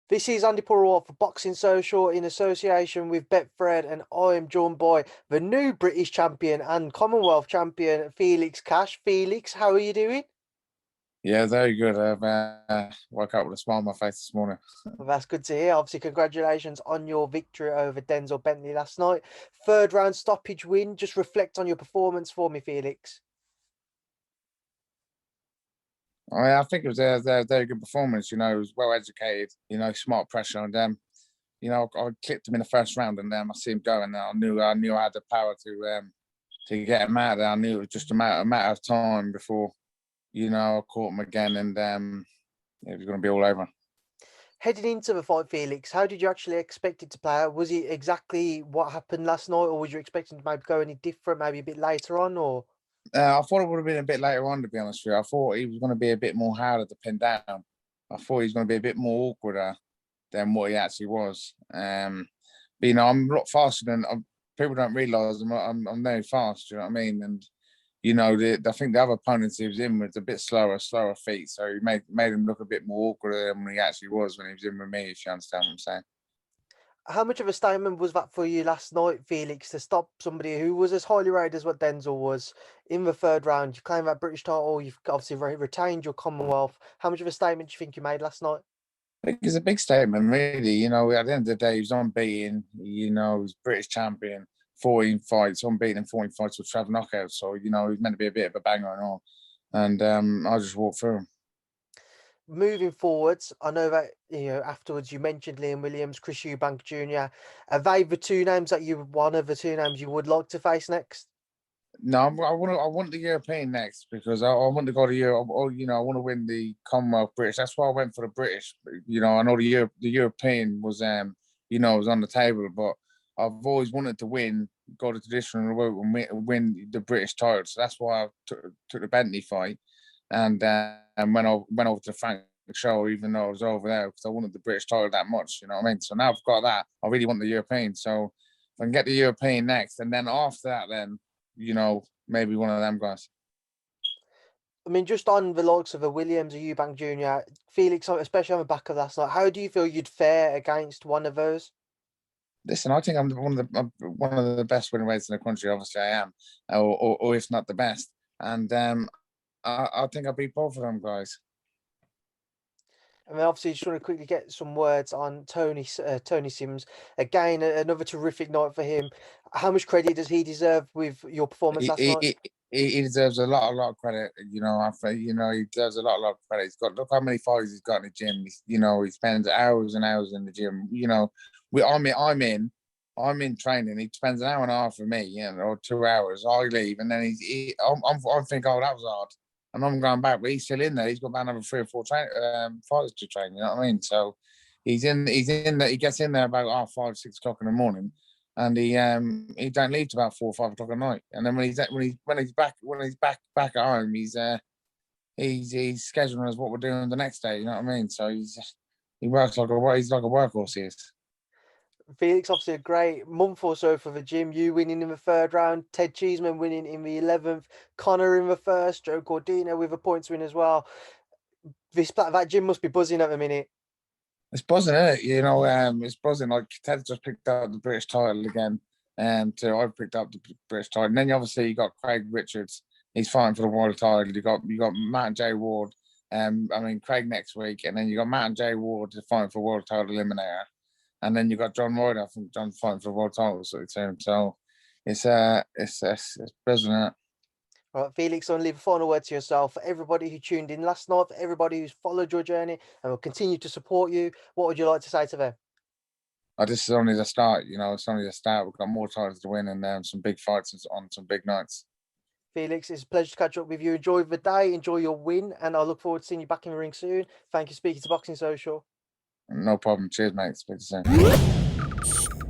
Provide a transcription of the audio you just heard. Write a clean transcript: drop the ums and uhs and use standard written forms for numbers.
This is Andi Purewal for Boxing Social in association with Betfred, and I am joined by the new British champion and Commonwealth champion, Felix Cash. Felix, how are you doing? Yeah, very good. I've woke up with a smile on my face this morning. Well, that's good to hear. Obviously, congratulations on your victory over Denzel Bentley last night. Third round stoppage win. Just reflect on your performance for me, Felix. I think it was a very good performance. It was well educated. Smart pressure on them. I clipped him in the first round, and then I see him going. And I knew I had the power to get him out of there. I knew it was just a matter of time before I caught him again, and it was going to be all over. Heading into the fight, Felix, how did you actually expect it to play out? Was it exactly what happened last night, or was you expecting to maybe go any different, maybe a bit later on, or? I thought it would have been a bit later on, to be honest with you. I thought he was going to be a bit more harder to pin down. I thought he was going to be a bit more awkwarder than what he actually was. But I'm a lot faster than people don't realise. I'm very fast. You know what I mean? And I think the other opponents he was in was a bit slower feet, so he made him look a bit more awkward than he actually was when he was in with me. If you understand what I'm saying. How much of a statement was that for you last night, Felix, to stop somebody who was as highly rated as what Denzel was in the third round? You claim that British title, you've obviously retained your Commonwealth. How much of a statement do you think you made last night? I think it's a big statement, really. At the end of the day, he was unbeaten. He was British champion, 14 fights, unbeaten in 14 fights with 12 knockouts. So, he's meant to be a bit of a banger and all. And I just walked through him. Moving forwards, I know that afterwards you mentioned Liam Williams, Chris Eubank Jr. Are they the two names that one of the two names you would like to face next? No, I want the European next because I want to go to Europe. I want to win the Commonwealth British. That's why I went for the British. I know the European was was on the table, but I've always wanted to go the traditional route and win the British title. So that's why I took the Bentley fight, and when I went over to Frank show, even though I was over there, because I wanted the British title that much. You know what I mean? So now I've got that. I really want the European. So if I can get the European next, and then after that, then maybe one of them guys. I mean, just on the likes of a Williams or Eubank Jr., Felix, especially on the back of last night, how do you feel you'd fare against one of those? Listen, I think I'm one of the best winning weights in the country. Obviously, I am, or if not the best. And I think I'll beat both of them guys. I mean, obviously, just want to quickly get some words on Tony Sims. Again, another terrific night for him. How much credit does he deserve with your performance last night? He deserves a lot of credit. He deserves a lot of credit. Look how many fights he's got in the gym. He spends hours and hours in the gym. I'm in training. He spends an hour and a half with me, or 2 hours. I leave, and then I think, oh, that was hard. And I'm going back, but he's still in there. He's got about another 3 or 4 fighters to train. You know what I mean? So he's in there. He gets in there about 5, 6 o'clock in the morning, and he don't leave till about 4 or 5 o'clock at night. And then when he's back at home, he's scheduling us what we're doing the next day. You know what I mean? So he works he's like a workhorse. He is. Felix, obviously a great month or so for the gym. You winning in the third round, Ted Cheeseman winning in the 11th, Connor in the first, Joe Cordina with a points win as well. That gym must be buzzing at the minute. It's buzzing, isn't it? It's buzzing. Like Ted just picked up the British title again, and I picked up the British title. And then obviously you got Craig Richards. He's fighting for the world title. You got Matt and Jay Ward. Craig next week, and then you got Matt and Jay Ward fighting for world title eliminator. And then you got John Ryder, I think John fighting for the world title. So it's brilliant. All right, Felix, I'll leave a final word to yourself. For everybody who tuned in last night, for everybody who's followed your journey and will continue to support you, what would you like to say to them? This is only the start. It's only the start. We've got more titles to win and some big fights on some big nights. Felix, it's a pleasure to catch up with you. Enjoy the day, enjoy your win, and I look forward to seeing you back in the ring soon. Thank you for speaking to Boxing Social. No problem. Cheers, mate. Speak to you soon.